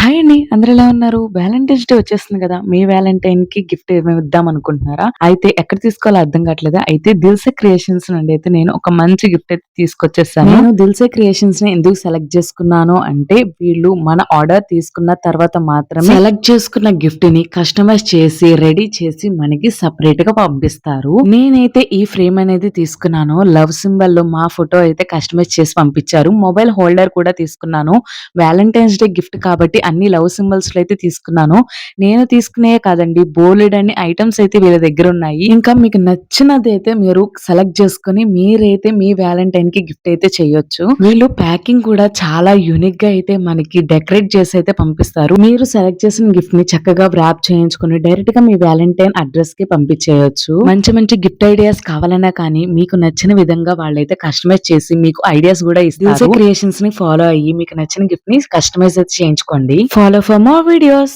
Hi అండి. అందరూ ఎలా ఉన్నారు? వాలంటైన్స్ డే వచ్చేస్తుంది కదా! మీ వాలంటైన్‌కి గిఫ్ట్ ఏమైనా ఇద్దాం అనుకుంటున్నారా? అయితే ఎక్కడ తీసుకోవాలో అర్థం కావట్లేదా? అయితే దిల్సే క్రియేషన్స్ నుండి అయితే నేను ఒక మంచి గిఫ్ట్ అయితే తీసుకొచ్చేసాను. నేను దిల్సే క్రియేషన్స్‌ని ఎందుకు సెలెక్ట్ చేసుకున్నాను అంటే, వీళ్ళు మన ఆర్డర్ తీసుకున్న తర్వాత మాత్రమే సెలెక్ట్ చేసుకున్న గిఫ్ట్‌ని కస్టమైజ్ చేసి, రెడీ చేసి మనకి సెపరేట్‌గా పంపిస్తారు. నేనైతే ఈ ఫ్రేమ్ అనేది తీసుకున్నాను. లవ్ సింబల్‌లో మా ఫోటో అయితే కస్టమైజ్ చేసి పంపించారు. మొబైల్ హోల్డర్ కూడా తీసుకున్నాను. వాలంటైన్స్ డే గిఫ్ట్ కాబట్టి అన్ని లవ్ సింబల్స్‌లో అయితే తీసుకున్నాను. నేను తీసుకునేయే కాదండి, బోలెడన్ని ఐటెమ్స్ అయితే వీళ్ళ దగ్గరున్నాయి. ఇంకా మీకు నచ్చినదైతే మీరు సెలెక్ట్ చేసుకొని మీరైతే మీ వాలంటైన్‌కి గిఫ్ట్ అయితే చేయొచ్చు. వీళ్ళు ప్యాకింగ్ కూడా చాలా యూనిక్‌గా అయితే మనకి డెకరేట్ చేసి అయితే పంపిస్తారు. మీరు సెలెక్ట్ చేసిన గిఫ్ట్‌ని చక్కగా వ్రాప్ చేయించుకొని డైరెక్ట్‌గా మీ వాలంటైన్ అడ్రస్‌కి పంపించేయొచ్చు. మంచి మంచి గిఫ్ట్ ఐడియాస్ కావాలన్నా కానీ మీకు నచ్చిన విధంగా వాళ్ళైతే కస్టమైజ్ చేసి మీకు ఐడియాస్ కూడా ఇస్తారు. దిల్సే క్రియేషన్స్‌ని ఫాలో అయ్యి మీకు నచ్చిన గిఫ్ట్‌ని కస్టమైజ్ అయితే చేయించుకోండి. Follow for more videos.